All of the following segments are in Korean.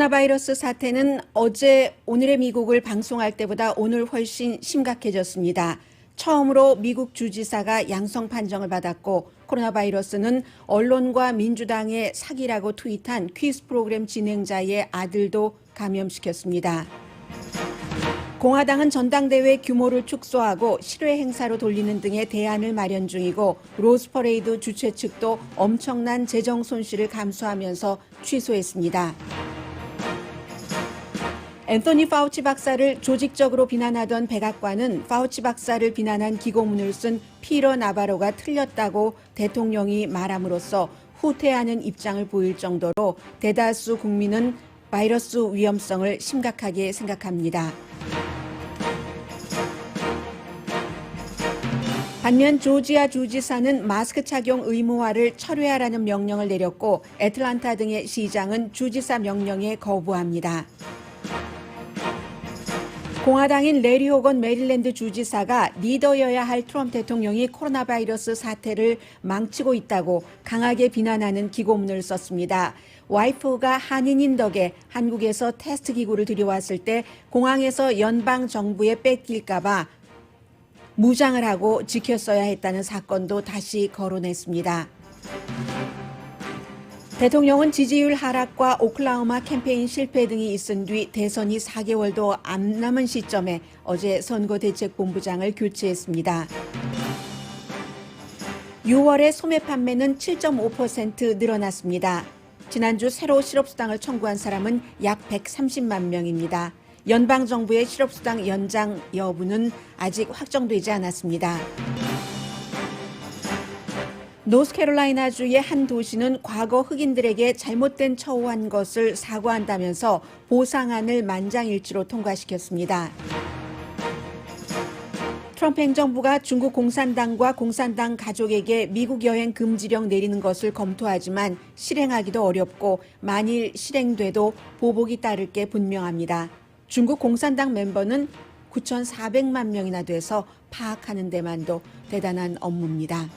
코로나 바이러스 사태는 오늘의 미국을 방송할 때보다 오늘 훨씬 심각해졌습니다. 처음으로 미국 주지사가 양성 판정을 받았고 코로나 바이러스는 언론과 민주당의 사기라고 트윗한 퀴즈 프로그램 진행자의 아들도 감염시켰습니다. 공화당은 전당대회 규모를 축소하고 실외 행사로 돌리는 등의 대안을 마련 중이고 로즈 퍼레이드 주최 측도 엄청난 재정 손실을 감수하면서 취소했습니다. 앤서니 파우치 박사를 조직적으로 비난하던 백악관은 파우치 박사를 비난한 기고문을 쓴 피터 나바로가 틀렸다고 대통령이 말함으로써 후퇴하는 입장을 보일 정도로 대다수 국민은 바이러스 위험성을 심각하게 생각합니다. 반면 조지아 주지사는 마스크 착용 의무화를 철회하라는 명령을 내렸고 애틀란타 등의 시장은 주지사 명령에 거부합니다. 공화당인 레리 호건 메릴랜드 주지사가 리더여야 할 트럼프 대통령이 코로나 바이러스 사태를 망치고 있다고 강하게 비난하는 기고문을 썼습니다. 와이프가 한인인 덕에 한국에서 테스트 기구를 들여왔을 때 공항에서 연방 정부에 뺏길까 봐 무장을 하고 지켰어야 했다는 사건도 다시 거론했습니다. 대통령은 지지율 하락과 오클라호마 캠페인 실패 등이 있은 뒤 대선이 4개월도 안 남은 시점에 어제 선거대책본부장을 교체했습니다. 6월에 소매 판매는 7.5% 늘어났습니다. 지난주 새로 실업수당을 청구한 사람은 약 130만 명입니다. 연방정부의 실업수당 연장 여부는 아직 확정되지 않았습니다. 노스캐롤라이나주의 한 도시는 과거 흑인들에게 잘못된 처우한 것을 사과한다면서 보상안을 만장일치로 통과시켰습니다. 트럼프 행정부가 중국 공산당과 공산당 가족에게 미국 여행 금지령 내리는 것을 검토하지만 실행하기도 어렵고 만일 실행돼도 보복이 따를 게 분명합니다. 중국 공산당 멤버는 9,400만 명이나 돼서 파악하는 데만도 대단한 업무입니다.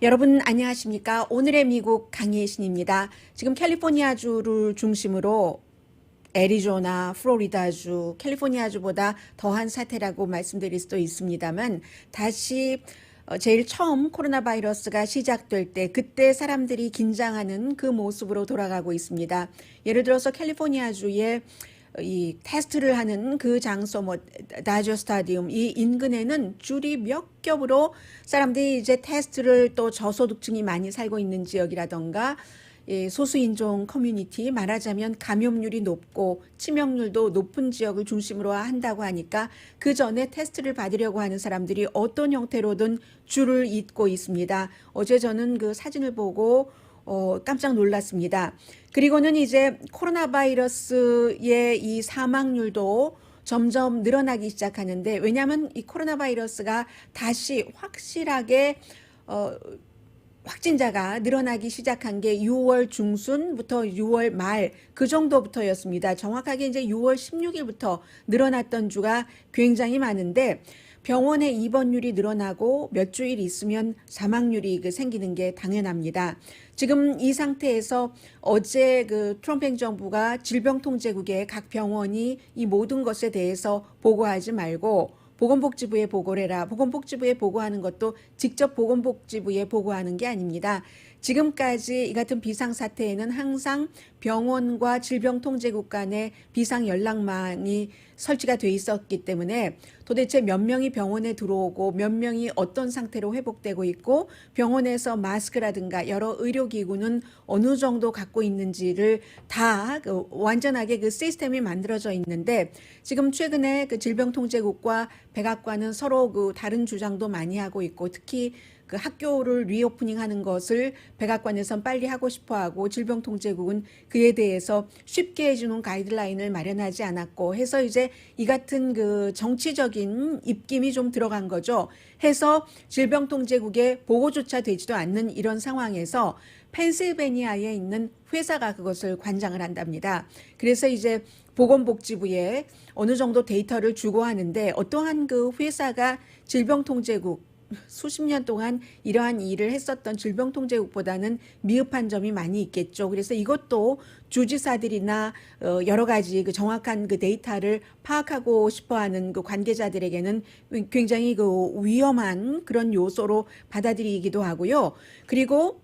여러분 안녕하십니까? 오늘의 미국 강예신입니다. 지금 캘리포니아주를 중심으로 애리조나, 플로리다주, 캘리포니아주보다 더한 사태라고 말씀드릴 수도 있습니다만 다시 제일 처음 코로나 바이러스가 시작될 때 그때 사람들이 긴장하는 그 모습으로 돌아가고 있습니다. 예를 들어서 캘리포니아주의 이 테스트를 하는 그 장소 다저 스타디움 이 인근에는 줄이 몇 겹으로 사람들이 이제 테스트를 또 저소득층이 많이 살고 있는 지역이라던가 소수인종 커뮤니티 말하자면 감염률이 높고 치명률도 높은 지역을 중심으로 한다고 하니까 그 전에 테스트를 받으려고 하는 사람들이 어떤 형태로든 줄을 잇고 있습니다. 어제 저는 그 사진을 보고 깜짝 놀랐습니다. 그리고는 이제 코로나 바이러스의 이 사망률도 점점 늘어나기 시작하는데 왜냐하면 이 코로나 바이러스가 다시 확실하게 확진자가 늘어나기 시작한 게 6월 중순부터 6월 말 그 정도부터였습니다. 정확하게 이제 6월 16일부터 늘어났던 주가 굉장히 많은데 병원의 입원율이 늘어나고 몇 주일 있으면 사망률이 생기는 게 당연합니다. 지금 이 상태에서 어제 그 트럼프 행정부가 질병통제국에 각 병원이 이 모든 것에 대해서 보고하지 말고 보건복지부에 보고를 해라. 보건복지부에 보고하는 것도 직접 보건복지부에 보고하는 게 아닙니다. 지금까지 이 같은 비상사태에는 항상 병원과 질병통제국 간의 비상연락망이 설치가 돼 있었기 때문에 도대체 몇 명이 병원에 들어오고 몇 명이 어떤 상태로 회복되고 있고 병원에서 마스크라든가 여러 의료기구는 어느 정도 갖고 있는지를 다 완전하게 그 시스템이 만들어져 있는데 지금 최근에 그 질병통제국과 백악관은 서로 그 다른 주장도 많이 하고 있고 특히 그 학교를 리오프닝하는 것을 백악관에선 빨리 하고 싶어하고 질병통제국은 그에 대해서 쉽게 해주는 가이드라인을 마련하지 않았고 해서 이제 이 같은 그 정치적인 입김이 좀 들어간 거죠. 해서 질병통제국에 보고조차 되지도 않는 이런 상황에서 펜실베니아에 있는 회사가 그것을 관장을 한답니다. 그래서 이제 보건복지부에 어느 정도 데이터를 주고 하는데 어떠한 그 회사가 질병통제국 수십 년 동안 이러한 일을 했었던 질병통제국보다는 미흡한 점이 많이 있겠죠. 그래서 이것도 주지사들이나 여러 가지 그 정확한 그 데이터를 파악하고 싶어하는 그 관계자들에게는 굉장히 그 위험한 그런 요소로 받아들이기도 하고요. 그리고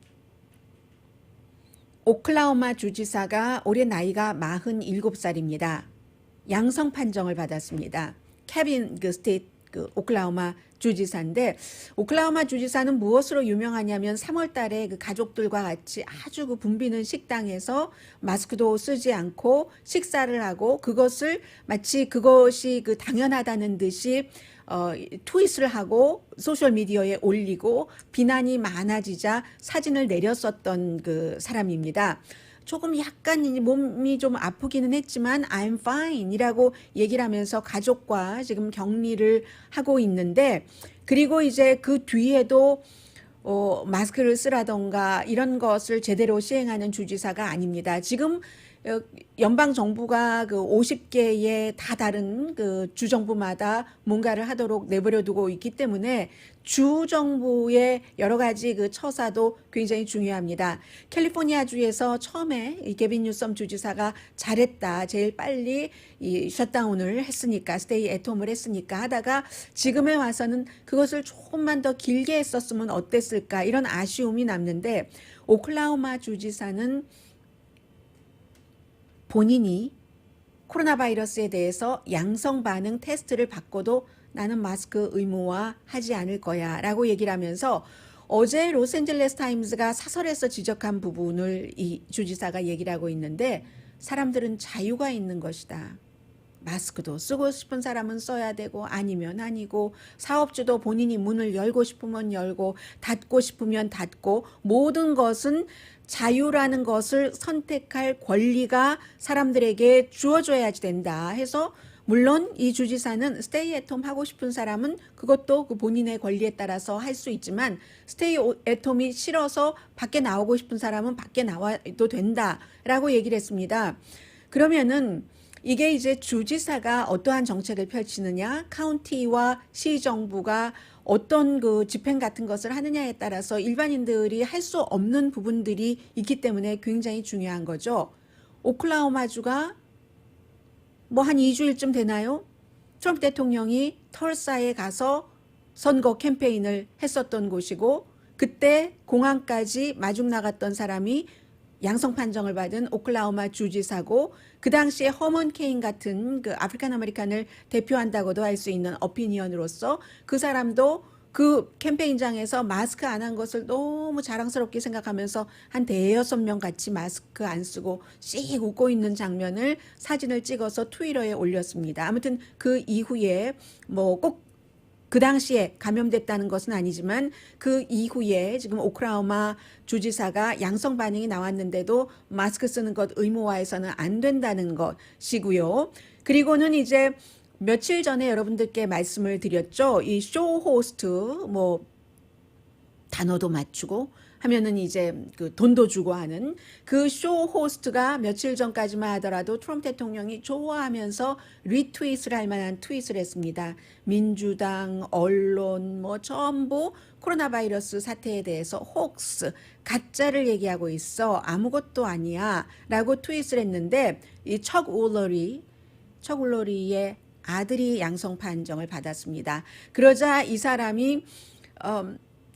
오클라호마 주지사가 올해 나이가 47살입니다. 양성 판정을 받았습니다. 케빈 그 스테이트 그 오클라호마 주지사인데, 오클라호마 주지사는 무엇으로 유명하냐면 3월 달에 그 가족들과 같이 아주 그 붐비는 식당에서 마스크도 쓰지 않고 식사를 하고 그것을 마치 그것이 그 당연하다는 듯이 트윗을 하고 소셜 미디어에 올리고 비난이 많아지자 사진을 내렸었던 그 사람입니다. 조금 약간 몸이 좀 아프기는 했지만 I'm fine 이라고 얘기를 하면서 가족과 지금 격리를 하고 있는데, 그리고 이제 그 뒤에도 마스크를 쓰라던가 이런 것을 제대로 시행하는 주지사가 아닙니다. 지금 연방 정부가 그 50개의 다 다른 그 주 정부마다 뭔가를 하도록 내버려 두고 있기 때문에 주 정부의 여러 가지 그 처사도 굉장히 중요합니다. 캘리포니아주에서 처음에 이 게빈 뉴섬 주지사가 잘했다, 제일 빨리 이 셧다운을 했으니까, 스테이 애트홈을 했으니까 하다가 지금에 와서는 그것을 조금만 더 길게 했었으면 어땠을까, 이런 아쉬움이 남는데, 오클라호마 주지사는 본인이 코로나 바이러스에 대해서 양성 반응 테스트를 받고도 나는 마스크 의무화하지 않을 거야 라고 얘기를 하면서, 어제 로스앤젤레스 타임스가 사설에서 지적한 부분을 이 주지사가 얘기를 하고 있는데, 사람들은 자유가 있는 것이다. 마스크도 쓰고 싶은 사람은 써야 되고 아니면 아니고, 사업주도 본인이 문을 열고 싶으면 열고 닫고 싶으면 닫고, 모든 것은 자유라는 것을 선택할 권리가 사람들에게 주어져야 된다 해서, 물론 이 주지사는 스테이 애톰 하고 싶은 사람은 그것도 그 본인의 권리에 따라서 할 수 있지만, 스테이 애톰이 싫어서 밖에 나오고 싶은 사람은 밖에 나와도 된다라고 얘기를 했습니다. 그러면은 이게 이제 주지사가 어떠한 정책을 펼치느냐, 카운티와 시정부가 어떤 그 집행 같은 것을 하느냐에 따라서 일반인들이 할 수 없는 부분들이 있기 때문에 굉장히 중요한 거죠. 오클라호마주가 뭐 한 2주일쯤 되나요? 트럼프 대통령이 털사에 가서 선거 캠페인을 했었던 곳이고, 그때 공항까지 마중 나갔던 사람이 양성 판정을 받은 오클라호마 주지사고, 그 당시에 허먼 케인 같은 그 아프리칸 아메리칸을 대표한다고도 할 수 있는 어피니언으로서 그 사람도 그 캠페인장에서 마스크 안 한 것을 너무 자랑스럽게 생각하면서 한 5-6명 같이 마스크 안 쓰고 씩 웃고 있는 장면을 사진을 찍어서 트위터에 올렸습니다. 아무튼 그 이후에 뭐 꼭 그 당시에 감염됐다는 것은 아니지만, 그 이후에 지금 오클라호마 주지사가 양성 반응이 나왔는데도 마스크 쓰는 것 의무화해서는 안 된다는 것이고요. 그리고는 이제 며칠 전에 여러분들께 말씀을 드렸죠. 이 쇼 호스트 뭐 단어도 맞추고 하면은 이제 그 돈도 주고 하는 그 쇼 호스트가 며칠 전까지만 하더라도 트럼프 대통령이 좋아하면서 리트윗을 할 만한 트윗을 했습니다. 민주당, 언론 뭐 전부 코로나 바이러스 사태에 대해서 혹스, 가짜를 얘기하고 있어, 아무것도 아니야 라고 트윗을 했는데, 이 척 울러리의 아들이 양성 판정을 받았습니다. 그러자 이 사람이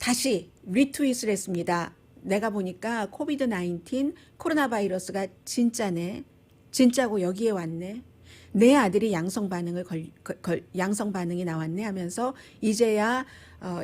다시 리트윗을 했습니다. 내가 보니까 코비드 19 코로나 바이러스가 진짜네, 진짜고 여기에 왔네, 내 아들이 양성 반응이 나왔네 하면서 이제야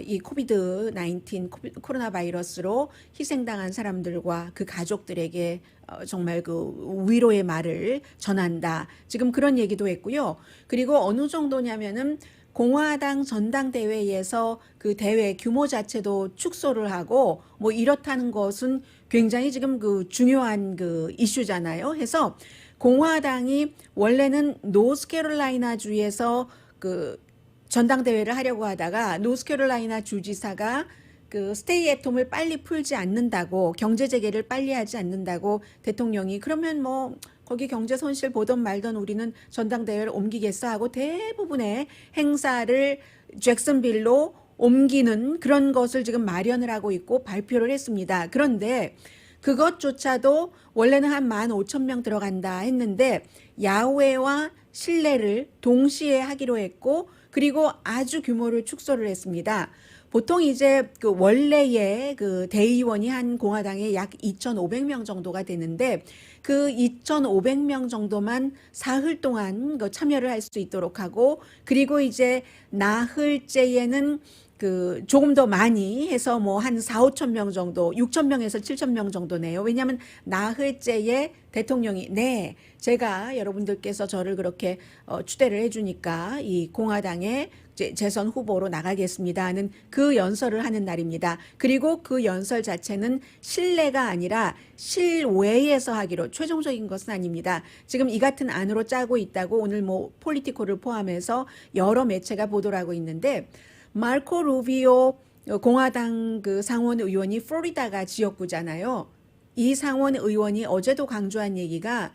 이 코비드 19 코로나 바이러스로 희생당한 사람들과 그 가족들에게 정말 그 위로의 말을 전한다, 지금 그런 얘기도 했고요. 그리고 어느 정도냐면은 공화당 전당대회에서 그 대회 규모 자체도 축소를 하고 뭐 이렇다는 것은 굉장히 지금 그 중요한 그 이슈잖아요. 해서 공화당이 원래는 노스캐롤라이나 주에서 그 전당대회를 하려고 하다가 노스캐롤라이나 주지사가 그 스테이 애톰을 빨리 풀지 않는다고, 경제 재개를 빨리 하지 않는다고 대통령이, 그러면 뭐 거기 경제 손실 보던 말던 우리는 전당대회를 옮기겠어 하고 대부분의 행사를 잭슨빌로 옮기는 그런 것을 지금 마련을 하고 있고 발표를 했습니다. 그런데 그것조차도 원래는 한 15,000명 들어간다 했는데 야외와 실내를 동시에 하기로 했고 그리고 아주 규모를 축소를 했습니다. 보통 이제 그 원래의 그 대의원이 한 공화당에 약 2,500명 정도가 되는데 그 2,500명 정도만 사흘 동안 그 참여를 할 수 있도록 하고 그리고 이제 나흘째에는 그 조금 더 많이 해서 뭐 한 4, 5천 명 정도, 6천 명에서 7천 명 정도네요. 왜냐하면 나흘째에 대통령이 네, 제가 여러분들께서 저를 그렇게 추대를 해주니까 이 공화당의 재선 후보로 나가겠습니다 하는 그 연설을 하는 날입니다. 그리고 그 연설 자체는 실내가 아니라 실외에서 하기로 최종적인 것은 아닙니다. 지금 이 같은 안으로 짜고 있다고 오늘 뭐 폴리티코를 포함해서 여러 매체가 보도를 하고 있는데 마르코 루비오 공화당 그 상원 의원이 플로리다가 지역구잖아요. 이 상원 의원이 어제도 강조한 얘기가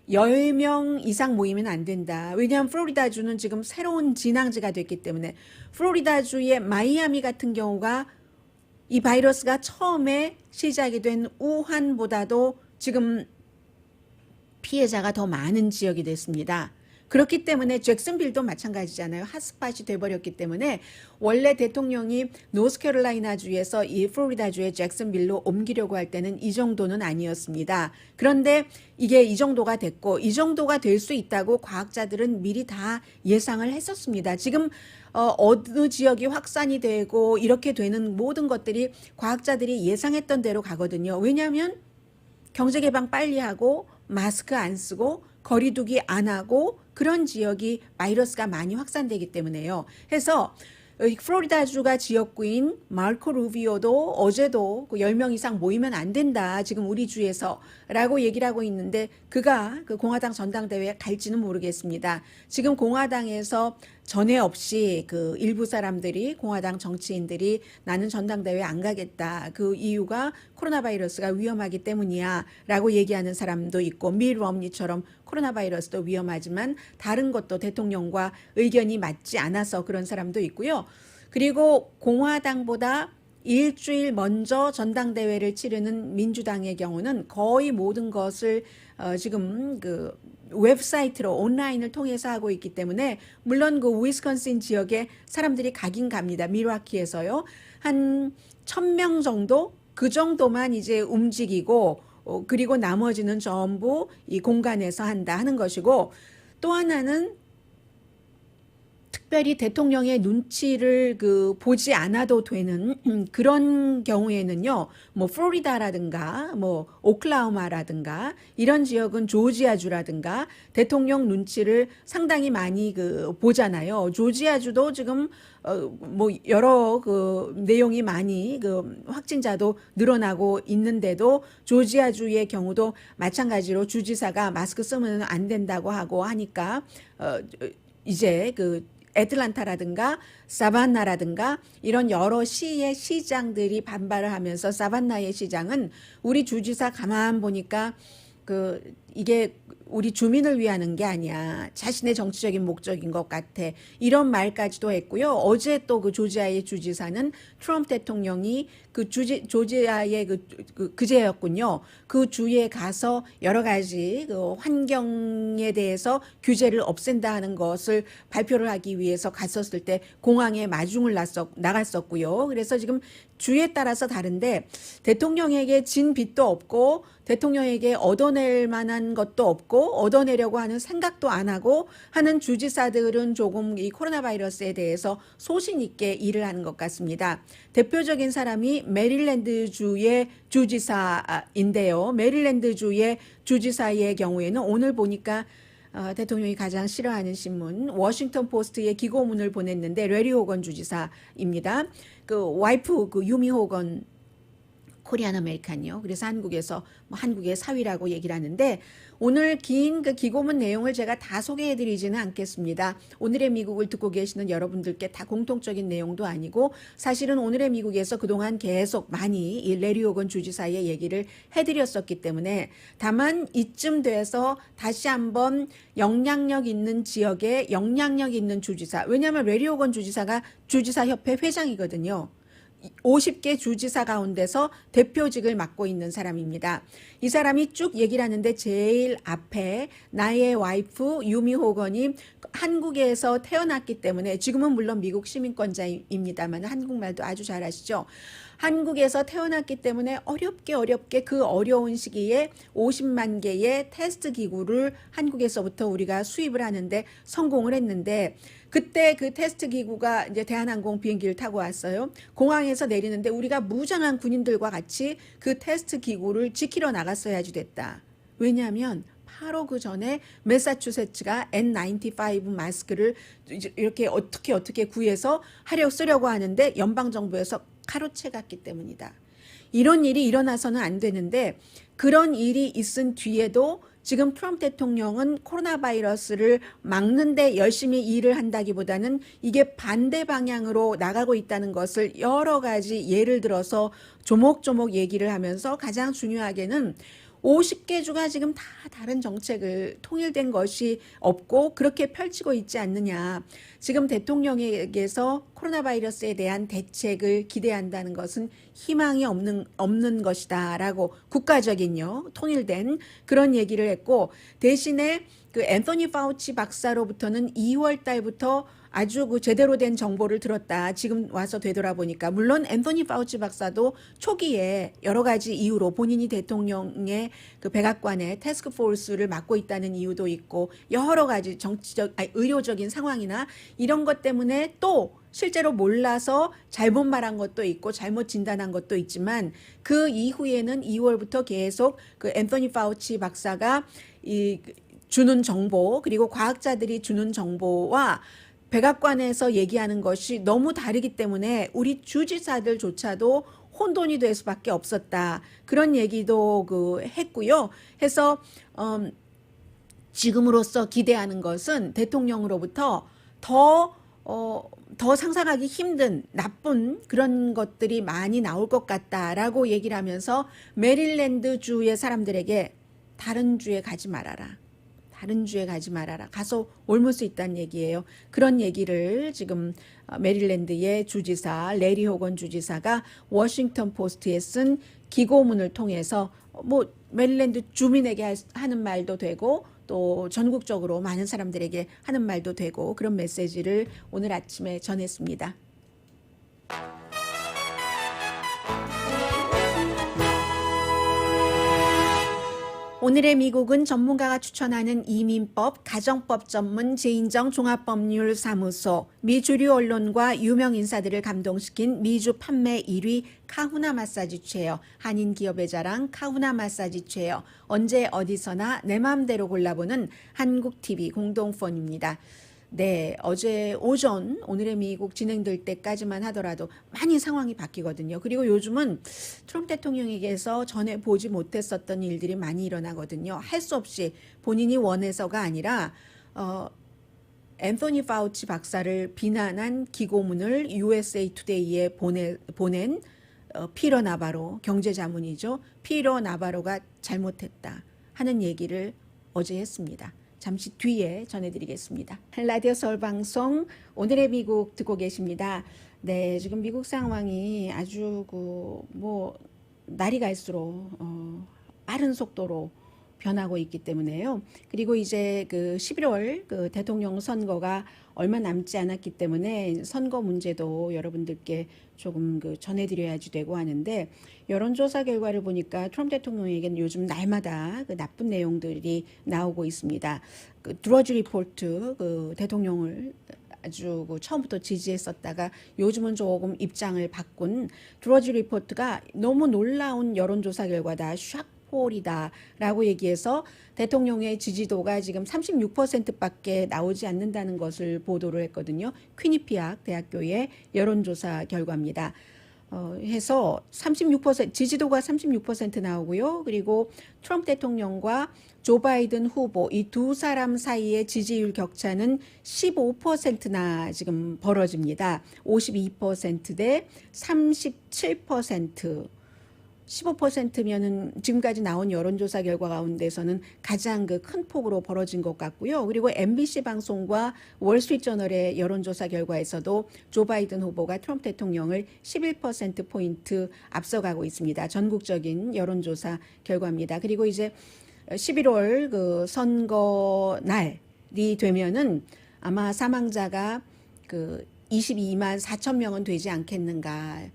10명 이상 모이면 안 된다. 왜냐하면 플로리다주는 지금 새로운 진앙지가 됐기 때문에 플로리다주의 마이애미 같은 경우가 이 바이러스가 처음에 시작이 된 우한보다도 지금 피해자가 더 많은 지역이 됐습니다. 그렇기 때문에 잭슨빌도 마찬가지잖아요. 핫스팟이 돼버렸기 때문에 원래 대통령이 노스캐롤라이나주에서 이 플로리다주의 잭슨빌로 옮기려고 할 때는 이 정도는 아니었습니다. 그런데 이게 이 정도가 됐고 이 정도가 될 수 있다고 과학자들은 미리 다 예상을 했었습니다. 지금 어느 지역이 확산이 되고 이렇게 되는 모든 것들이 과학자들이 예상했던 대로 가거든요. 왜냐하면 경제 개방 빨리 하고 마스크 안 쓰고 거리두기 안 하고 그런 지역이 바이러스가 많이 확산되기 때문에요. 해서 플로리다주가 지역구인 마르코 루비오도 어제도 10명 이상 모이면 안 된다. 지금 우리 주에서 라고 얘기를 하고 있는데 그가 그 공화당 전당대회에 갈지는 모르겠습니다. 지금 공화당에서 전에 없이 그 일부 사람들이 공화당 정치인들이 나는 전당대회 안 가겠다. 그 이유가 코로나 바이러스가 위험하기 때문이야 라고 얘기하는 사람도 있고 미 럼니처럼 코로나 바이러스도 위험하지만 다른 것도 대통령과 의견이 맞지 않아서 그런 사람도 있고요. 그리고 공화당보다 일주일 먼저 전당대회를 치르는 민주당의 경우는 거의 모든 것을 지금 그 웹사이트로 온라인을 통해서 하고 있기 때문에 물론 그 위스콘신 지역에 사람들이 가긴 갑니다. 밀워키에서요. 한 1,000명 정도 그 정도만 이제 움직이고 그리고 나머지는 전부 이 공간에서 한다 하는 것이고 또 하나는 특별히 대통령의 눈치를 그 보지 않아도 되는 그런 경우에는요, 뭐 플로리다라든가 뭐 오클라호마라든가 이런 지역은 조지아주라든가 대통령 눈치를 상당히 많이 그 보잖아요. 조지아주도 지금 뭐 여러 그 내용이 많이 그 확진자도 늘어나고 있는데도 조지아주의 경우도 마찬가지로 주지사가 마스크 쓰면 안 된다고 하고 하니까 이제 그 애틀란타라든가 사반나라든가 이런 여러 시의 시장들이 반발을 하면서 사반나의 시장은 우리 주지사 가만 보니까 그 이게 우리 주민을 위하는 게 아니야. 자신의 정치적인 목적인 것 같아. 이런 말까지도 했고요. 어제 또 그 조지아의 주지사는 트럼프 대통령이 그 조지아의 그제였군요. 그 주에 가서 여러 가지 그 환경에 대해서 규제를 없앤다 하는 것을 발표를 하기 위해서 갔었을 때 공항에 마중을 나갔었고요. 그래서 지금 주에 따라서 다른데 대통령에게 진 빚도 없고 대통령에게 얻어낼 만한 것도 없고 얻어내려고 하는 생각도 안 하고 하는 주지사들은 조금 이 코로나 바이러스에 대해서 소신 있게 일을 하는 것 같습니다. 대표적인 사람이 메릴랜드주의 주지사인데요. 메릴랜드주의 주지사의 경우에는 오늘 보니까 대통령이 가장 싫어하는 신문 워싱턴 포스트에 기고문을 보냈는데 레리 호건 주지사입니다. 그 와이프 그 유미 호건 코리안 아메리칸이요. 그래서 한국에서 뭐 한국의 사위라고 얘기를 하는데 오늘 긴 그 기고문 내용을 제가 다 소개해드리지는 않겠습니다. 오늘의 미국을 듣고 계시는 여러분들께 다 공통적인 내용도 아니고 사실은 오늘의 미국에서 그동안 계속 많이 이 레리 호건 주지사의 얘기를 해드렸었기 때문에 다만 이쯤 돼서 다시 한번 영향력 있는 지역에 영향력 있는 주지사, 왜냐하면 레리 호건 주지사가 주지사협회 회장이거든요. 50개 주지사 가운데서 대표직을 맡고 있는 사람입니다. 이 사람이 쭉 얘기를 하는데 제일 앞에 나의 와이프 유미 호건이 한국에서 태어났기 때문에 지금은 물론 미국 시민권자입니다만 한국말도 아주 잘하시죠. 한국에서 태어났기 때문에 어렵게 그 어려운 시기에 50만 개의 테스트 기구를 한국에서부터 우리가 수입을 하는데 성공을 했는데 그때 그 테스트 기구가 이제 대한항공 비행기를 타고 왔어요. 공항에서 내리는데 우리가 무장한 군인들과 같이 그 테스트 기구를 지키러 나갔어야지 됐다. 왜냐하면 바로 그 전에 매사추세츠가 N95 마스크를 이렇게 어떻게 구해서 쓰려고 하는데 연방정부에서 가로채 갔기 때문이다. 이런 일이 일어나서는 안 되는데 그런 일이 있은 뒤에도 지금 트럼프 대통령은 코로나 바이러스를 막는데 열심히 일을 한다기보다는 이게 반대 방향으로 나가고 있다는 것을 여러 가지 예를 들어서 조목조목 얘기를 하면서 가장 중요하게는 50개 주가 지금 다 다른 정책을 통일된 것이 없고 그렇게 펼치고 있지 않느냐. 지금 대통령에게서 코로나 바이러스에 대한 대책을 기대한다는 것은 희망이 없는 것이다 라고 국가적인요 통일된 그런 얘기를 했고 대신에 그 앤서니 파우치 박사로부터는 2월 달부터 아주 그 제대로 된 정보를 들었다. 지금 와서 되돌아보니까 물론 앤서니 파우치 박사도 초기에 여러 가지 이유로 본인이 대통령의 그 백악관의 태스크 포스를 맡고 있다는 이유도 있고 여러 가지 의료적인 상황이나 이런 것 때문에 또 실제로 몰라서 잘못 말한 것도 있고 잘못 진단한 것도 있지만 그 이후에는 2월부터 계속 그 앤서니 파우치 박사가 주는 정보 그리고 과학자들이 주는 정보와 백악관에서 얘기하는 것이 너무 다르기 때문에 우리 주지사들조차도 혼돈이 될 수밖에 없었다. 그런 얘기도 했고요. 해서 지금으로서 기대하는 것은 대통령으로부터 더 상상하기 힘든 나쁜 그런 것들이 많이 나올 것 같다라고 얘기를 하면서 메릴랜드 주의 사람들에게 다른 주에 가지 말아라. 다른 주에 가지 말아라. 가서 옮을 수 있다는 얘기예요. 그런 얘기를 지금 메릴랜드의 주지사 레리 호건 주지사가 워싱턴 포스트에 쓴 기고문을 통해서 뭐 메릴랜드 주민에게 하는 말도 되고 또 전국적으로 많은 사람들에게 하는 말도 되고 그런 메시지를 오늘 아침에 전했습니다. 오늘의 미국은 전문가가 추천하는 이민법, 가정법 전문 재인정 종합법률사무소, 미주류 언론과 유명 인사들을 감동시킨 미주 판매 1위 카후나 마사지 체어, 한인 기업의 자랑 카후나 마사지 체어, 언제 어디서나 내 마음대로 골라보는 한국TV 공동폰입니다. 네, 어제 오전 오늘의 미국 진행될 때까지만 하더라도 많이 상황이 바뀌거든요. 그리고 요즘은 트럼프 대통령에게서 전에 보지 못했었던 일들이 많이 일어나거든요. 할 수 없이 본인이 원해서가 아니라 앤서니 파우치 박사를 비난한 기고문을 USA 투데이에 보낸 피러 나바로 경제자문이죠. 피러 나바로가 잘못했다 하는 얘기를 어제 했습니다. 잠시 뒤에 전해드리겠습니다. 라디오 서울 방송 오늘의 미국 듣고 계십니다. 네, 지금 미국 상황이 아주 날이 갈수록 빠른 속도로 변하고 있기 때문에요. 그리고 이제 11월 대통령 선거가 얼마 남지 않았기 때문에 선거 문제도 여러분들께 조금 전해드려야지 되고 하는데 여론조사 결과를 보니까 트럼프 대통령에게는 요즘 날마다 나쁜 내용들이 나오고 있습니다. 드러지 리포트 대통령을 아주 처음부터 지지했었다가 요즘은 조금 입장을 바꾼 드러지 리포트가 너무 놀라운 여론조사 결과다. 폴이다라고 얘기해서 대통령의 지지도가 지금 36%밖에 나오지 않는다는 것을 보도를 했거든요. 퀴니피악 대학교의 여론조사 결과입니다. 해서 36% 지지도가 36% 나오고요. 그리고 트럼프 대통령과 조 바이든 후보 이 두 사람 사이의 지지율 격차는 15%나 지금 벌어집니다. 52%대 37%. 15%면은 지금까지 나온 여론조사 결과 가운데서는 가장 그 큰 폭으로 벌어진 것 같고요. 그리고 MBC 방송과 월스트리트저널의 여론조사 결과에서도 조 바이든 후보가 트럼프 대통령을 11%포인트 앞서가고 있습니다. 전국적인 여론조사 결과입니다. 그리고 이제 11월 그 선거 날이 되면은 아마 사망자가 그 22만 4천 명은 되지 않겠는가.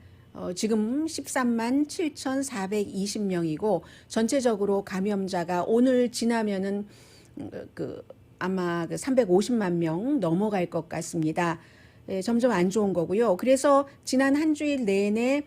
지금 13만 7,420명이고 전체적으로 감염자가 오늘 지나면은 아마 350만 명 넘어갈 것 같습니다. 점점 안 좋은 거고요. 그래서 지난 한 주일 내내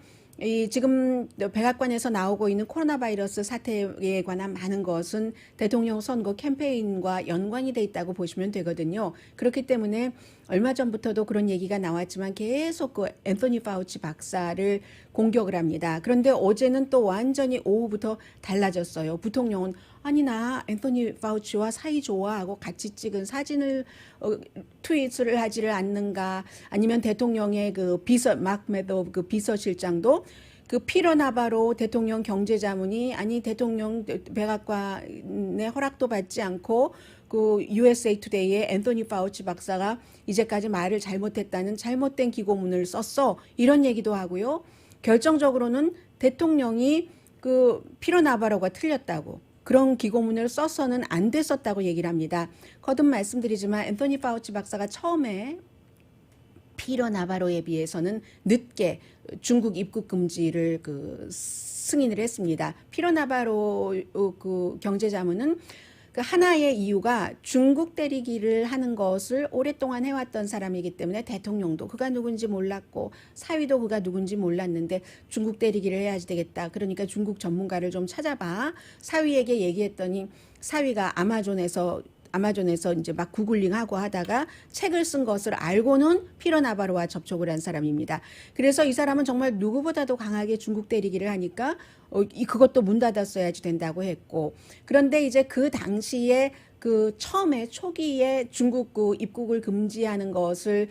지금 백악관에서 나오고 있는 코로나 바이러스 사태에 관한 많은 것은 대통령 선거 캠페인과 연관이 돼 있다고 보시면 되거든요. 그렇기 때문에 얼마 전부터도 그런 얘기가 나왔지만 계속 그 앤서니 파우치 박사를 공격을 합니다. 그런데 어제는 또 완전히 오후부터 달라졌어요. 부통령은 아니 나 앤서니 파우치와 사이 좋아 하고 같이 찍은 사진을 트윗을 하지를 않는가. 아니면 대통령의 그 막 메도 그 비서실장도 그 피러 나바로 대통령 경제자문이 아니 대통령 백악관의 허락도 받지 않고 그 USA 투데이의 앤서니 파우치 박사가 이제까지 말을 잘못했다는 잘못된 기고문을 썼어. 이런 얘기도 하고요. 결정적으로는 대통령이 그 피러 나바로가 틀렸다고. 그런 기고문을 써서는 안 됐었다고 얘기를 합니다. 거듭 말씀드리지만 앤서니 파우치 박사가 처음에 피러 나바로에 비해서는 늦게 중국 입국 금지를 그 승인을 했습니다. 피러 나바로 그 경제자문은 그 하나의 이유가 중국 때리기를 하는 것을 오랫동안 해왔던 사람이기 때문에 대통령도 그가 누군지 몰랐고 사위도 그가 누군지 몰랐는데 중국 때리기를 해야지 되겠다. 그러니까 중국 전문가를 좀 찾아봐. 사위에게 얘기했더니 사위가 아마존에서 이제 막 구글링하고 하다가 책을 쓴 것을 알고는 피러 나바로와 접촉을 한 사람입니다. 그래서 이 사람은 정말 누구보다도 강하게 중국 때리기를 하니까 그것도 문 닫았어야지 된다고 했고, 그런데 이제 그 당시에 그 처음에 초기에 중국 그 입국을 금지하는 것을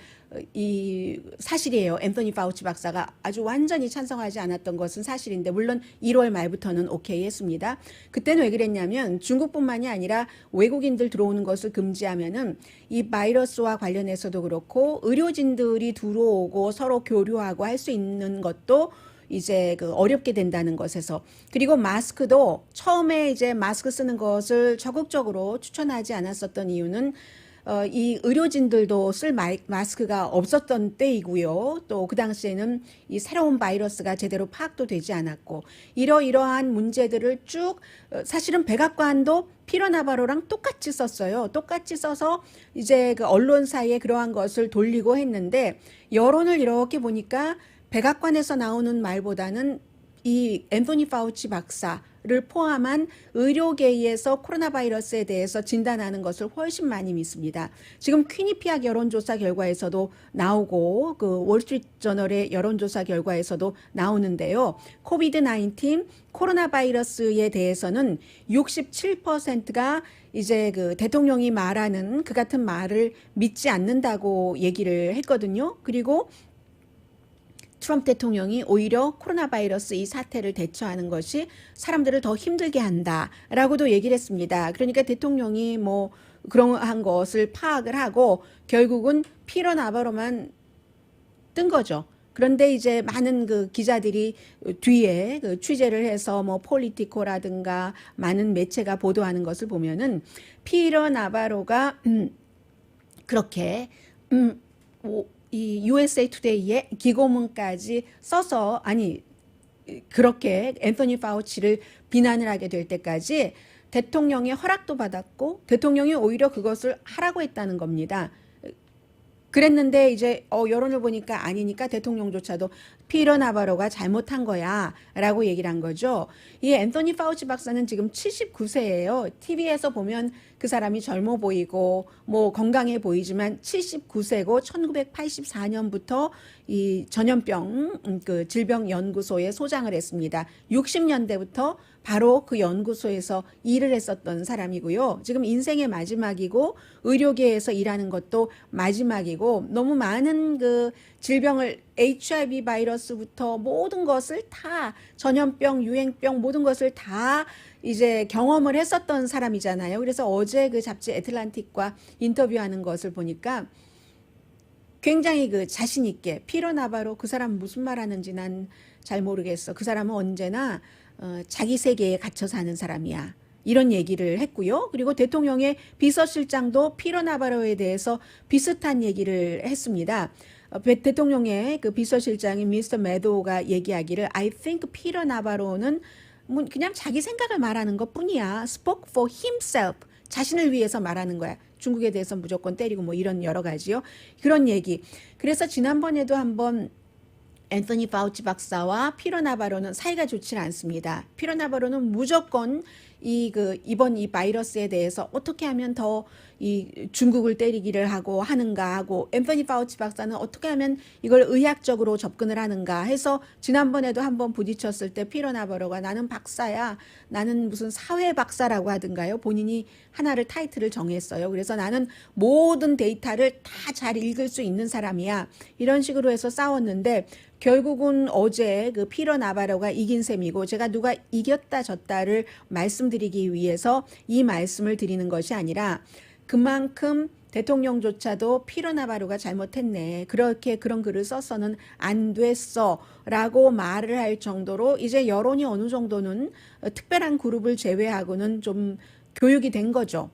이 사실이에요. 앤서니 파우치 박사가 아주 완전히 찬성하지 않았던 것은 사실인데 물론 1월 말부터는 오케이 했습니다. 그때는 왜 그랬냐면 중국뿐만이 아니라 외국인들 들어오는 것을 금지하면은 이 바이러스와 관련해서도 그렇고 의료진들이 들어오고 서로 교류하고 할 수 있는 것도 이제 그 어렵게 된다는 것에서, 그리고 마스크도 처음에 이제 마스크 쓰는 것을 적극적으로 추천하지 않았었던 이유는 이 의료진들도 쓸 마스크가 없었던 때이고요. 또 그 당시에는 이 새로운 바이러스가 제대로 파악도 되지 않았고 이러이러한 문제들을 쭉 사실은 백악관도 피러 나바로랑 똑같이 썼어요. 똑같이 써서 이제 그 언론사에 그러한 것을 돌리고 했는데 여론을 이렇게 보니까 백악관에서 나오는 말보다는 이 앤서니 파우치 박사를 포함한 의료계에서 코로나 바이러스에 대해서 진단하는 것을 훨씬 많이 믿습니다. 지금 퀴니피악 여론조사 결과에서도 나오고 그 월스트리트저널의 여론조사 결과에서도 나오는데요. 코비드-19 코로나 바이러스에 대해서는 67%가 이제 그 대통령이 말하는 그 같은 말을 믿지 않는다고 얘기를 했거든요. 그리고 트럼프 대통령이 오히려 코로나 바이러스 이 사태를 대처하는 것이 사람들을 더 힘들게 한다라고도 얘기를 했습니다. 그러니까 대통령이 뭐 그러한 것을 파악을 하고 결국은 피러 나바로만 뜬 거죠. 그런데 이제 많은 그 기자들이 뒤에 그 취재를 해서 뭐 폴리티코라든가 많은 매체가 보도하는 것을 보면은 피러 나바로가 그렇게 이 USA 투데이에 기고문까지 써서 아니 그렇게 앤서니 파우치를 비난을 하게 될 때까지 대통령의 허락도 받았고 대통령이 오히려 그것을 하라고 했다는 겁니다. 그랬는데 이제 여론을 보니까 아니니까 대통령조차도 피터 나바로가 잘못한 거야 라고 얘기를 한 거죠. 이 앤토니 파우치 박사는 지금 79세예요. TV에서 보면 그 사람이 젊어 보이고 뭐 건강해 보이지만 79세고 1984년부터 이 전염병 그 질병연구소에 소장을 했습니다. 60년대부터 바로 그 연구소에서 일을 했었던 사람이고요. 지금 인생의 마지막이고 의료계에서 일하는 것도 마지막이고 너무 많은 그 질병을 HIV 바이러스부터 모든 것을 다 전염병, 유행병 모든 것을 다 이제 경험을 했었던 사람이잖아요. 그래서 어제 그 잡지 애틀란틱과 인터뷰하는 것을 보니까 굉장히 그 자신 있게 피터 나바로 그 사람 무슨 말 하는지 난 잘 모르겠어. 그 사람은 언제나 자기 세계에 갇혀 사는 사람이야. 이런 얘기를 했고요. 그리고 대통령의 비서실장도 피터 나바로에 대해서 비슷한 얘기를 했습니다. 대통령의 그 비서실장인 미스터 매도가 얘기하기를 I think 피터 나바로는 뭐 그냥 자기 생각을 말하는 것 뿐이야. spoke for himself. 자신을 위해서 말하는 거야. 중국에 대해서 무조건 때리고 뭐 이런 여러 가지요. 그런 얘기. 그래서 지난번에도 한번 앤토니 파우치 박사와 피터 나바로는 사이가 좋지 않습니다. 피터 나바로는 무조건 이번 이 바이러스에 대해서 어떻게 하면 더 이 중국을 때리기를 하고 하는가 하고 앤토니 파우치 박사는 어떻게 하면 이걸 의학적으로 접근을 하는가 해서 지난번에도 한번 부딪혔을 때 피터 나바로가 나는 박사야. 나는 무슨 사회 박사라고 하던가요. 본인이 하나를 타이틀을 정했어요. 그래서 나는 모든 데이터를 다 잘 읽을 수 있는 사람이야. 이런 식으로 해서 싸웠는데 결국은 어제 그 피터 나바로가 이긴 셈이고 제가 누가 이겼다 졌다를 말씀드리기 위해서 이 말씀을 드리는 것이 아니라 그만큼 대통령조차도 피터 나바로가 잘못했네. 그렇게 그런 글을 써서는 안 됐어. 라고 말을 할 정도로 이제 여론이 어느 정도는 특별한 그룹을 제외하고는 좀 교육이 된 거죠.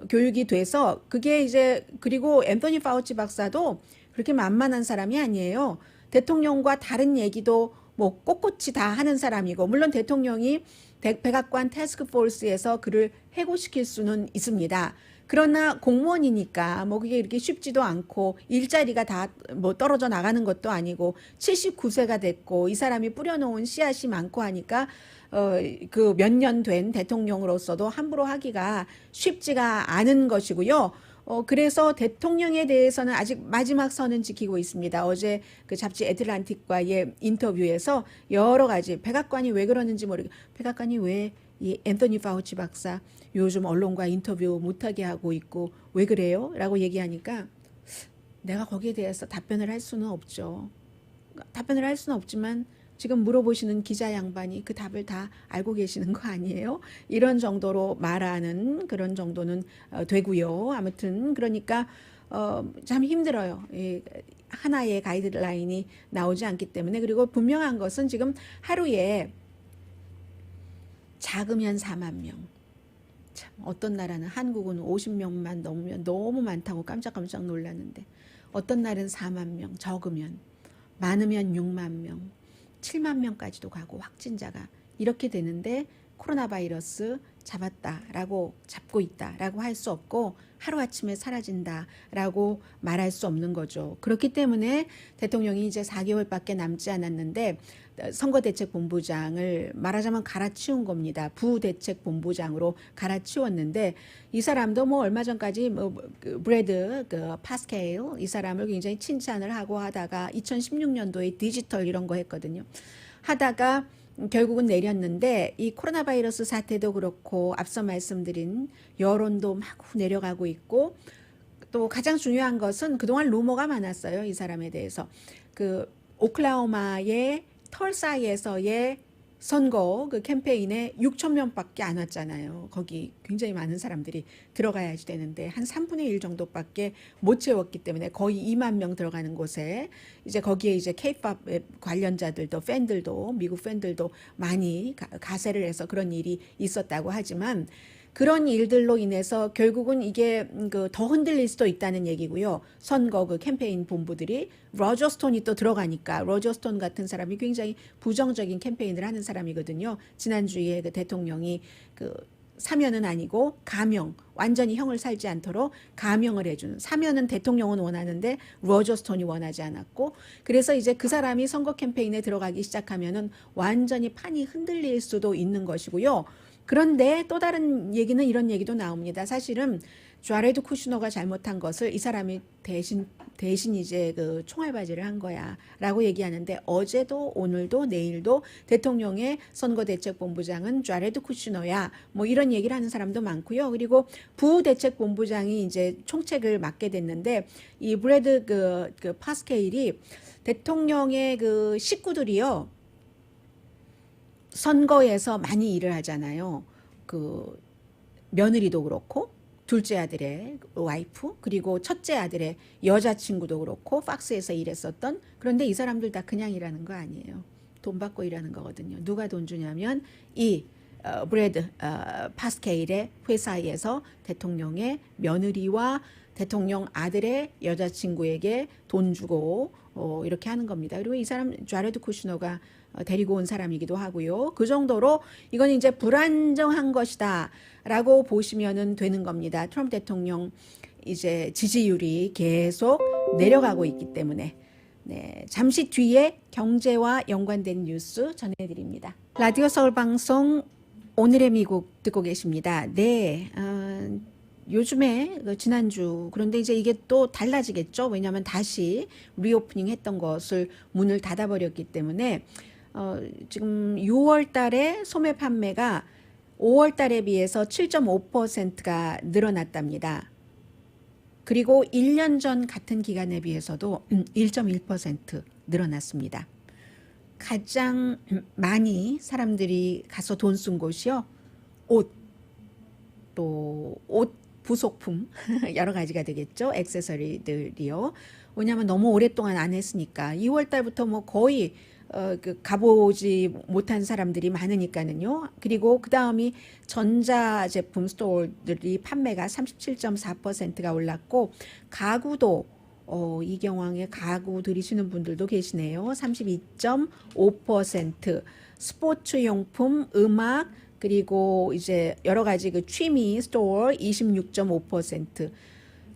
교육이 돼서 그게 이제 그리고 앤토니 파우치 박사도 그렇게 만만한 사람이 아니에요. 대통령과 다른 얘기도 뭐 꼿꼿이 다 하는 사람이고 물론 대통령이 백악관 태스크포스에서 그를 해고시킬 수는 있습니다. 그러나 공무원이니까 뭐 그게 이렇게 쉽지도 않고 일자리가 다 뭐 떨어져 나가는 것도 아니고 79세가 됐고 이 사람이 뿌려놓은 씨앗이 많고 하니까 그 몇 년 된 대통령으로서도 함부로 하기가 쉽지가 않은 것이고요. 그래서 대통령에 대해서는 아직 마지막 선은 지키고 있습니다. 어제 그 잡지 애틀란틱과의 인터뷰에서 여러 가지 백악관이 왜 그러는지 모르겠고 백악관이 왜 이 앤토니 파우치 박사 요즘 언론과 인터뷰 못하게 하고 있고 왜 그래요? 라고 얘기하니까 내가 거기에 대해서 답변을 할 수는 없죠. 답변을 할 수는 없지만 지금 물어보시는 기자 양반이 그 답을 다 알고 계시는 거 아니에요? 이런 정도로 말하는 그런 정도는 되고요. 아무튼 그러니까 참 힘들어요. 하나의 가이드라인이 나오지 않기 때문에 그리고 분명한 것은 지금 하루에 작으면 4만 명. 참 어떤 나라는 한국은 50명만 넘으면 너무 많다고 깜짝깜짝 놀랐는데 어떤 날은 4만 명, 적으면 많으면 6만 명. 7만 명까지도 가고 확진자가 이렇게 되는데 코로나 바이러스 잡았다라고 잡고 있다라고 할 수 없고 하루아침에 사라진다라고 말할 수 없는 거죠. 그렇기 때문에 대통령이 이제 4개월밖에 남지 않았는데 선거대책본부장을 말하자면 갈아치운 겁니다. 부대책본부장으로 갈아치웠는데 이 사람도 뭐 얼마 전까지 브래드 파스케일 이 사람을 굉장히 칭찬을 하고 하다가 2016년도에 디지털 이런 거 했거든요. 하다가 결국은 내렸는데 이 코로나 바이러스 사태도 그렇고 앞서 말씀드린 여론도 막 내려가고 있고 또 가장 중요한 것은 그동안 루머가 많았어요. 이 사람에 대해서. 그 오클라호마의 털사이에서의 선거 그 캠페인에 6천 명밖에 안 왔잖아요. 거기 굉장히 많은 사람들이 들어가야지 되는데 한 3분의 1 정도밖에 못 채웠기 때문에 거의 2만 명 들어가는 곳에 이제 거기에 이제 K-pop 관련자들도 팬들도 미국 팬들도 많이 가세를 해서 그런 일이 있었다고 하지만 그런 일들로 인해서 결국은 이게 더 흔들릴 수도 있다는 얘기고요. 선거 그 캠페인 본부들이 로저 스톤이 또 들어가니까 로저 스톤 같은 사람이 굉장히 부정적인 캠페인을 하는 사람이거든요. 지난주에 그 대통령이 그 사면은 아니고 가명, 완전히 형을 살지 않도록 가명을 해주는, 사면은 대통령은 원하는데 로저 스톤이 원하지 않았고, 그래서 이제 그 사람이 선거 캠페인에 들어가기 시작하면은 완전히 판이 흔들릴 수도 있는 것이고요. 그런데 또 다른 얘기는 이런 얘기도 나옵니다. 사실은 자레드 쿠슈너가 잘못한 것을 이 사람이 대신 이제 그 총알바지를 한 거야라고 얘기하는데, 어제도 오늘도 내일도 대통령의 선거대책본부장은 자레드 쿠슈너야, 뭐 이런 얘기를 하는 사람도 많고요. 그리고 부대책본부장이 이제 총책을 맡게 됐는데, 이 브래드 그 파스케일이 대통령의 그 식구들이요, 선거에서 많이 일을 하잖아요. 그 며느리도 그렇고, 둘째 아들의 와이프, 그리고 첫째 아들의 여자친구도 그렇고 팍스에서 일했었던. 그런데 이 사람들 다 그냥 일하는 거 아니에요. 돈 받고 일하는 거거든요. 누가 돈 주냐면 이 브래드 파스케일의 회사에서 대통령의 며느리와 대통령 아들의 여자친구에게 돈 주고 이렇게 하는 겁니다. 그리고 이 사람 자레드 쿠슈너가 데리고 온 사람이기도 하고요. 그 정도로 이건 이제 불안정한 것이다 라고 보시면 되는 겁니다. 트럼프 대통령 이제 지지율이 계속 내려가고 있기 때문에. 네, 잠시 뒤에 경제와 연관된 뉴스 전해드립니다. 라디오 서울 방송 오늘의 미국 듣고 계십니다. 네, 요즘에 지난주, 그런데 이제 이게 또 달라지겠죠. 왜냐하면 다시 리오프닝 했던 것을 문을 닫아버렸기 때문에 지금 6월 달에 소매 판매가 5월 달에 비해서 7.5%가 늘어났답니다. 그리고 1년 전 같은 기간에 비해서도 1.1% 늘어났습니다. 가장 많이 사람들이 가서 돈 쓴 곳이요, 옷, 또 옷 부속품 여러 가지가 되겠죠. 액세서리들이요. 왜냐하면 너무 오랫동안 안 했으니까. 2월 달부터 뭐 거의 가보지 못한 사람들이 많으니까는요. 그리고 그 다음이 전자제품 스토어들이 판매가 37.4%가 올랐고, 가구도 이경왕의 가구 들이시는 분들도 계시네요. 32.5%, 스포츠용품, 음악, 그리고 이제 여러 가지 그 취미 스토어 26.5%,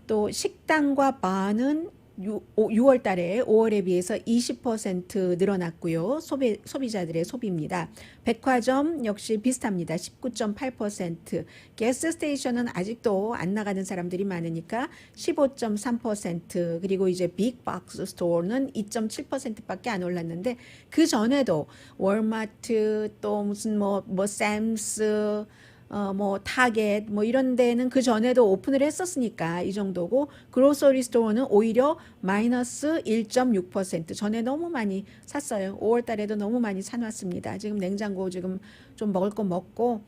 또 식당과 바는 6월 달에 5월에 비해서 20% 늘어났고요. 소비자들의 소비입니다. 백화점 역시 비슷합니다. 19.8%. 가스 스테이션은 아직도 안 나가는 사람들이 많으니까 15.3%. 그리고 이제 빅박스 스토어는 2.7%밖에 안 올랐는데, 그 전에도 월마트, 또 무슨 뭐 샘스, 뭐 타겟 뭐 이런 데는 그 전에도 오픈을 했었으니까 이 정도고, 그로서리 스토어는 오히려 마이너스 1.6%. 전에 너무 많이 샀어요. 5월 달에도 너무 많이 사놨습니다. 지금 냉장고 지금 좀 먹을 거 먹고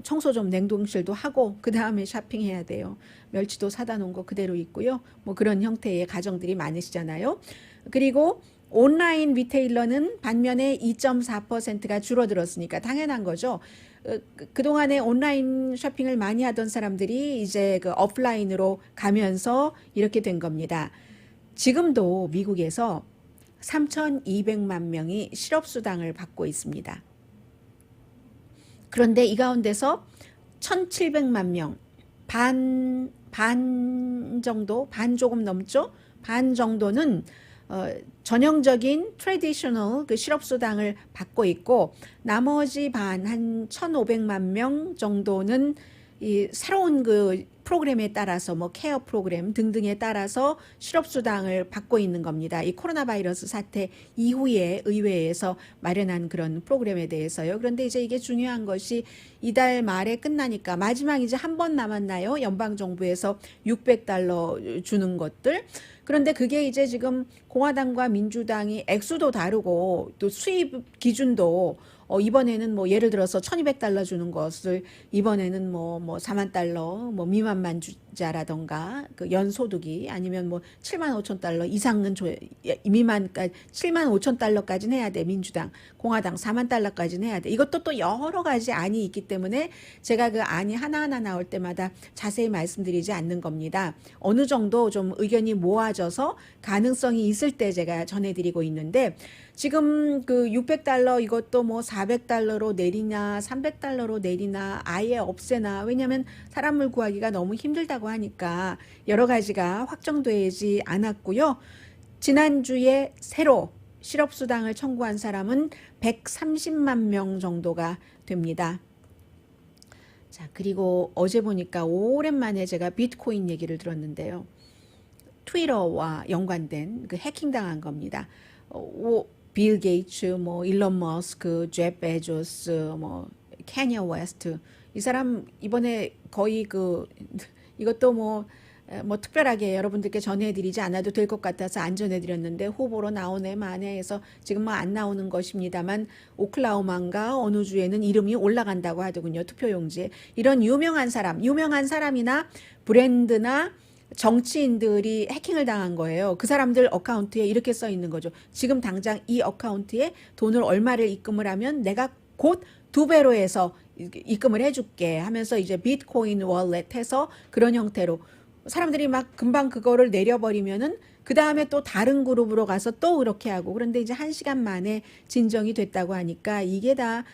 청소 좀 냉동실도 하고 그 다음에 쇼핑해야 돼요. 멸치도 사다 놓은 거 그대로 있고요. 뭐 그런 형태의 가정들이 많으시잖아요. 그리고 온라인 리테일러는 반면에 2.4%가 줄어들었으니까 당연한 거죠. 그동안에 온라인 쇼핑을 많이 하던 사람들이 이제 그 오프라인으로 가면서 이렇게 된 겁니다. 지금도 미국에서 3,200만 명이 실업수당을 받고 있습니다. 그런데 이 가운데서 1,700만 명, 반 정도, 반 조금 넘죠? 반 정도는 전형적인 트래디셔널 그 실업수당을 받고 있고, 나머지 반, 한 1,500만 명 정도는 이 새로운 그 프로그램에 따라서 뭐 케어 프로그램 등등에 따라서 실업수당을 받고 있는 겁니다. 이 코로나 바이러스 사태 이후에 의회에서 마련한 그런 프로그램에 대해서요. 그런데 이제 이게 중요한 것이 이달 말에 끝나니까 마지막 이제 한 번 남았나요? 연방정부에서 $600 주는 것들. 그런데 그게 이제 지금 공화당과 민주당이 액수도 다르고 또 수입 기준도 이번에는 뭐 예를 들어서 $1,200 주는 것을 이번에는 뭐 $40,000 뭐 미만만 미만자라던가 그 연소득이 아니면 뭐 7만 5천 달러 이상은 미만까지 7만 5천 달러까지는 해야 돼. 민주당, 공화당 4만 달러까지는 해야 돼. 이것도 또 여러 가지 안이 있기 때문에 제가 그 안이 하나하나 나올 때마다 자세히 말씀드리지 않는 겁니다. 어느 정도 좀 의견이 모아져서 가능성이 있을 때 제가 전해드리고 있는데 지금 그 600달러 이것도 뭐 400달러로 내리나 300달러로 내리나 아예 없애나 왜냐면 사람을 구하기가 너무 힘들다고 하니까 여러 가지가 확정되지 않았고요. 지난주에 새로 실업수당을 청구한 사람은 130만 명 정도가 됩니다. 자, 그리고 어제 보니까 오랜만에 제가 비트코인 얘기를 들었는데요. 트위터와 연관된 그 해킹당한 겁니다. 빌 게이츠, 뭐 일론 머스크, 제프 베조스, 뭐 캐니어 웨스트 이 사람 이번에 거의 그 이것도 뭐 특별하게 여러분들께 전해드리지 않아도 될 것 같아서 안 전해드렸는데 후보로 나오네 마네 해서 지금 뭐 안 나오는 것입니다만 오클라호마인가 어느 주에는 이름이 올라간다고 하더군요. 투표용지에. 이런 유명한 사람이나 브랜드나 정치인들이 해킹을 당한 거예요. 그 사람들 어카운트에 이렇게 써 있는 거죠. 지금 당장 이 어카운트에 돈을 얼마를 입금을 하면 내가 곧 2배로 해서 입금을 해줄게 하면서 이제 비트코인 월렛 해서 그런 형태로 사람들이 막 금방 그거를 내려버리면은 그 다음에 또 다른 그룹으로 가서 또 그렇게 하고 그런데 이제 1시간 만에 진정이 됐다고 하니까 이게 다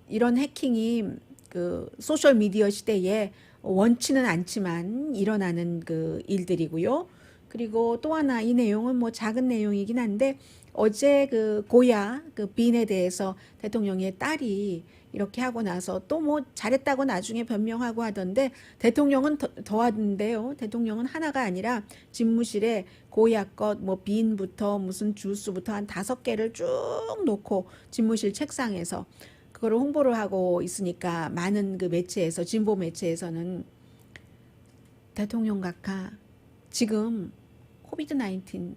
이런 해킹이 그 소셜 미디어 시대에 원치는 않지만 일어나는 그 일들이고요. 그리고 또 하나 이 내용은 뭐 작은 내용이긴 한데 어제 그 고야 그 빈에 대해서 대통령의 딸이 이렇게 하고 나서 또 뭐 잘했다고 나중에 변명하고 하던데 대통령은 더 하던데요. 대통령은 하나가 아니라 집무실에 고야 것 뭐 빈부터 무슨 주스부터 한 5개를 쭉 놓고 집무실 책상에서 그거를 홍보를 하고 있으니까 많은 그 매체에서 진보 매체에서는 대통령 각하 지금 코비드-19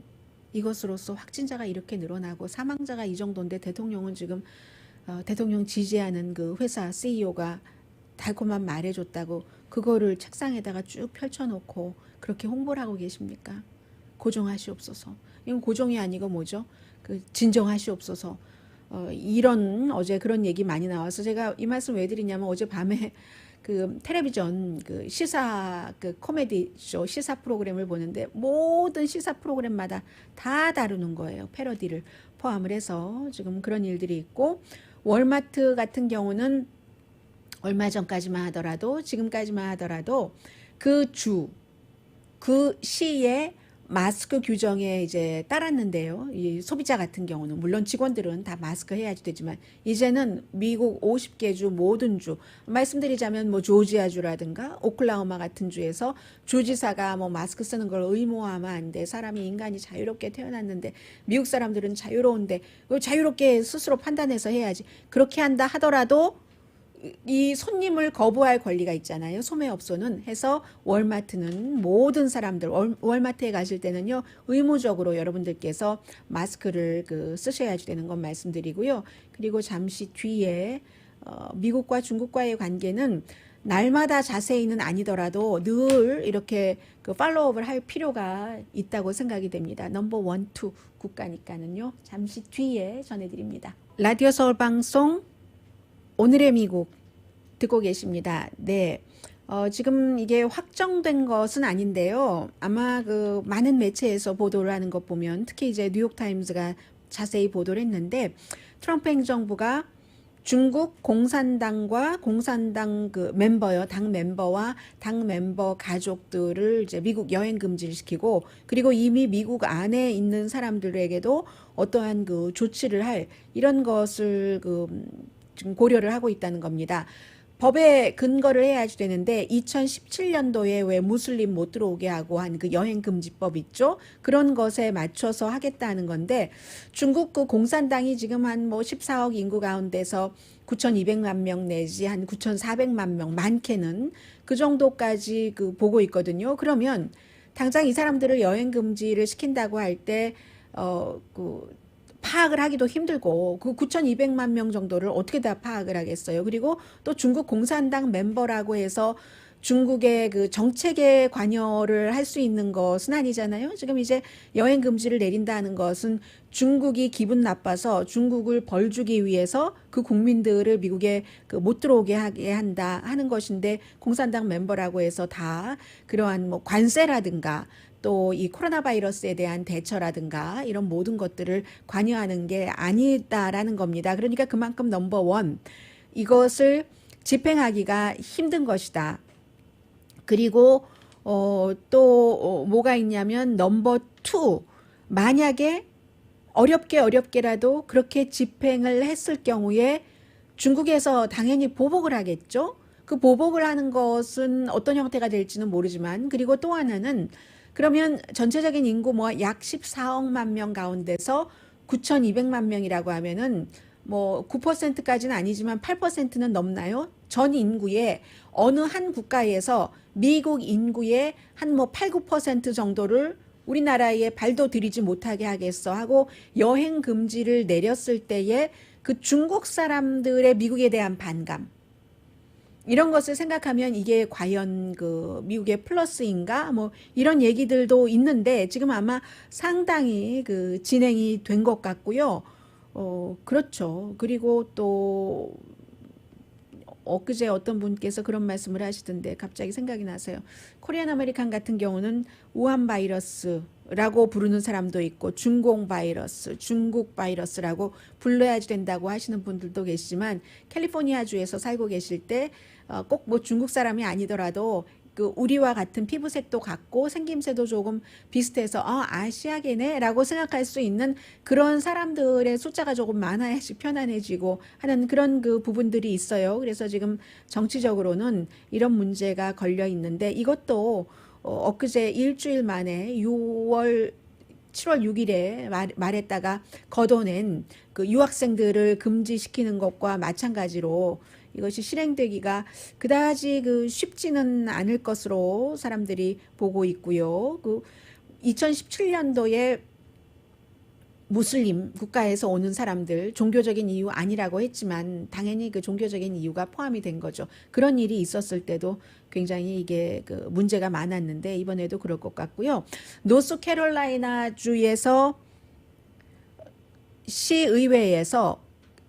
이것으로서 확진자가 이렇게 늘어나고 사망자가 이 정도인데 대통령은 지금 대통령 지지하는 그 회사 CEO가 달콤한 말해줬다고 그거를 책상에다가 쭉 펼쳐놓고 그렇게 홍보를 하고 계십니까? 고정하시옵소서. 이건 고정이 아니고 뭐죠? 그 진정하시옵소서. 이런 어제 그런 얘기 많이 나와서 제가 이 말씀 왜 드리냐면 어제 밤에 그 텔레비전 그 시사 그 코미디 쇼 시사 프로그램을 보는데 모든 시사 프로그램마다 다 다루는 거예요. 패러디를 포함을 해서 지금 그런 일들이 있고 월마트 같은 경우는 얼마 전까지만 하더라도 지금까지만 하더라도 그 시에 마스크 규정에 이제 따랐는데요. 이 소비자 같은 경우는 물론 직원들은 다 마스크 해야지 되지만 이제는 미국 50개 주 모든 주 말씀드리자면 뭐 조지아주라든가 오클라호마 같은 주에서 주지사가 뭐 마스크 쓰는 걸 의무화하면 안 돼. 사람이 인간이 자유롭게 태어났는데 미국 사람들은 자유로운데 자유롭게 스스로 판단해서 해야지. 그렇게 한다 하더라도 이 손님을 거부할 권리가 있잖아요. 소매업소는 해서 월마트는 모든 사람들 월마트에 가실 때는요 의무적으로 여러분들께서 마스크를 쓰셔야지 되는 건 말씀드리고요. 그리고 잠시 뒤에 미국과 중국과의 관계는 날마다 자세히는 아니더라도 늘 이렇게 팔로우업을 할 필요가 있다고 생각이 됩니다. 넘버 1, 2 국가니까는요. 잠시 뒤에 전해드립니다. 라디오 서울 방송 오늘의 미국 듣고 계십니다. 네. 지금 이게 확정된 것은 아닌데요. 아마 많은 매체에서 보도를 하는 것 보면 특히 이제 뉴욕타임즈가 자세히 보도를 했는데 트럼프 행정부가 중국 공산당과 공산당 멤버요, 당 멤버와 당 멤버 가족들을 이제 미국 여행 금지를 시키고 그리고 이미 미국 안에 있는 사람들에게도 어떠한 조치를 할 이런 것을 지금 고려를 하고 있다는 겁니다. 법에 근거를 해야지 되는데 2017년도에 왜 무슬림 못 들어오게 하고 한 여행금지법 있죠? 그런 것에 맞춰서 하겠다는 건데 중국 공산당이 지금 한 14억 인구 가운데서 9,200만 명 내지 한 9,400만 명 많게는 그 정도까지 보고 있거든요. 그러면 당장 이 사람들을 여행금지를 시킨다고 할 때 파악을 하기도 힘들고 9,200만 명 정도를 어떻게 다 파악을 하겠어요. 그리고 또 중국 공산당 멤버라고 해서 중국의 그 정책에 관여를 할 수 있는 것은 아니잖아요. 지금 이제 여행 금지를 내린다는 것은 중국이 기분 나빠서 중국을 벌 주기 위해서 그 국민들을 미국에 그 못 들어오게 하게 한다 하는 것인데, 공산당 멤버라고 해서 다 그러한 뭐 관세라든가 또 이 코로나 바이러스에 대한 대처라든가 이런 모든 것들을 관여하는 게 아니다라는 겁니다. 그러니까 그만큼 넘버원, 이것을 집행하기가 힘든 것이다. 그리고 또 뭐가 있냐면 넘버 투, 만약에 어렵게라도 그렇게 집행을 했을 경우에 중국에서 당연히 보복을 하겠죠. 그 보복을 하는 것은 어떤 형태가 될지는 모르지만, 그리고 또 하나는, 그러면 전체적인 인구 뭐 약 14억만 명 가운데서 9,200만 명이라고 하면은 뭐 9%까지는 아니지만 8%는 넘나요? 전 인구의 어느 한 국가에서 미국 인구의 한 뭐 8, 9% 정도를 우리나라에 발도 들이지 못하게 하겠어 하고 여행 금지를 내렸을 때에 그 중국 사람들의 미국에 대한 반감, 이런 것을 생각하면 이게 과연 그 미국의 플러스인가 뭐 이런 얘기들도 있는데, 지금 아마 상당히 그 진행이 된 것 같고요. 그렇죠. 그리고 또 엊그제 어떤 분께서 그런 말씀을 하시던데 갑자기 생각이 나서요. 코리안 아메리칸 같은 경우는 우한 바이러스라고 부르는 사람도 있고 중공 바이러스, 중국 바이러스라고 불러야지 된다고 하시는 분들도 계시지만, 캘리포니아주에서 살고 계실 때 꼭 뭐 중국 사람이 아니더라도 그 우리와 같은 피부색도 같고 생김새도 조금 비슷해서 아시아계네 라고 생각할 수 있는 그런 사람들의 숫자가 조금 많아야지 편안해지고 하는 그런 그 부분들이 있어요. 그래서 지금 정치적으로는 이런 문제가 걸려 있는데, 이것도 엊그제 일주일 만에 7월 6일에 말했다가 걷어낸 그 유학생들을 금지시키는 것과 마찬가지로 이것이 실행되기가 그다지 그 쉽지는 않을 것으로 사람들이 보고 있고요. 그 2017년도에 무슬림 국가에서 오는 사람들, 종교적인 이유 아니라고 했지만 당연히 그 종교적인 이유가 포함이 된 거죠. 그런 일이 있었을 때도 굉장히 이게 그 문제가 많았는데 이번에도 그럴 것 같고요. 노스캐롤라이나 주에서 시의회에서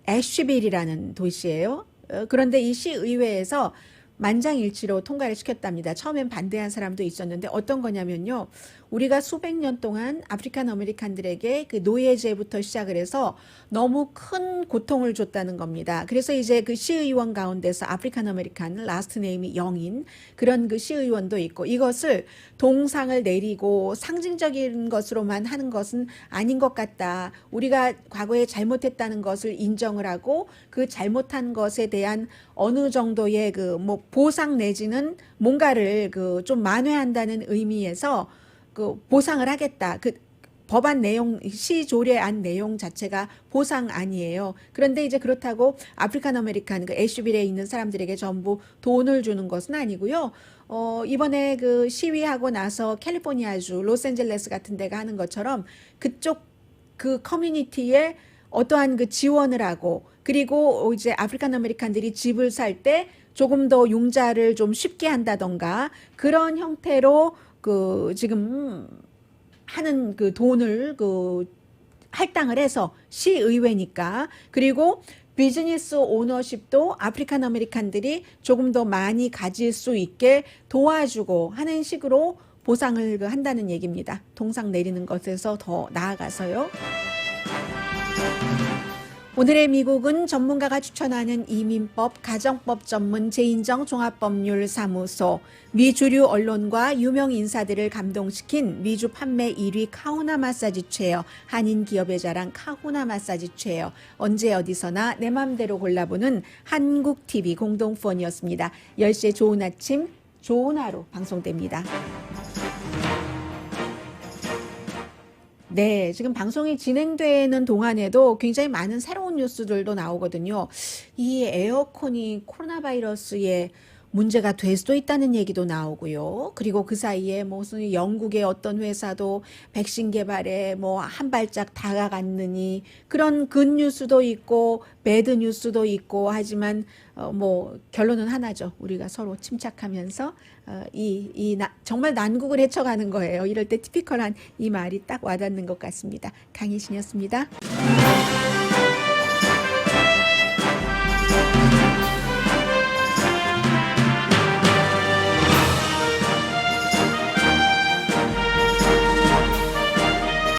애쉬빌이라는 도시예요. 그런데 이 시의회에서 만장일치로 통과를 시켰답니다. 처음엔 반대한 사람도 있었는데, 어떤 거냐면요, 우리가 수백 년 동안 아프리칸 아메리칸들에게 그 노예제부터 시작을 해서 너무 큰 고통을 줬다는 겁니다. 그래서 이제 그 시의원 가운데서 아프리칸 아메리칸, 라스트 네임이 영인 그런 그 시의원도 있고, 이것을 동상을 내리고 상징적인 것으로만 하는 것은 아닌 것 같다. 우리가 과거에 잘못했다는 것을 인정을 하고 그 잘못한 것에 대한 어느 정도의 그 뭐 보상 내지는 뭔가를 그 좀 만회한다는 의미에서 그 보상을 하겠다. 그 법안 내용, 시조례안 내용 자체가 보상 아니에요. 그런데 이제 그렇다고 아프리칸 아메리칸 그 애쉬빌에 있는 사람들에게 전부 돈을 주는 것은 아니고요. 이번에 그 시위하고 나서 캘리포니아주, 로스앤젤레스 같은 데가 하는 것처럼 그쪽 그 커뮤니티에 어떠한 그 지원을 하고, 그리고 이제 아프리칸 아메리칸들이 집을 살 때 조금 더 융자를 좀 쉽게 한다던가 그런 형태로 그 지금 하는 그 돈을 그 할당을 해서, 시의회니까. 그리고 비즈니스 오너십도 아프리칸 아메리칸들이 조금 더 많이 가질 수 있게 도와주고 하는 식으로 보상을 한다는 얘기입니다. 동상 내리는 것에서 더 나아가서요. 오늘의 미국은 전문가가 추천하는 이민법, 가정법 전문 재인정 종합법률사무소, 미 주류 언론과 유명 인사들을 감동시킨 미주 판매 1위 카후나 마사지 체어, 한인 기업의 자랑 카후나 마사지 체어, 언제 어디서나 내 맘대로 골라보는 한국TV 공동폰이었습니다. 10시에 좋은 아침, 좋은 하루 방송됩니다. 네, 지금 방송이 진행되는 동안에도 굉장히 많은 새로운 뉴스들도 나오거든요. 이 에어컨이 코로나 바이러스에 문제가 될 수도 있다는 얘기도 나오고요. 그리고 그 사이에 무슨 영국의 어떤 회사도 백신 개발에 뭐 한 발짝 다가갔느니 그런 굿 뉴스도 있고 배드 뉴스도 있고 하지만 뭐 결론은 하나죠. 우리가 서로 침착하면서 정말 난국을 헤쳐가는 거예요. 이럴 때 티피컬한 이 말이 딱 와닿는 것 같습니다. 강희신이었습니다.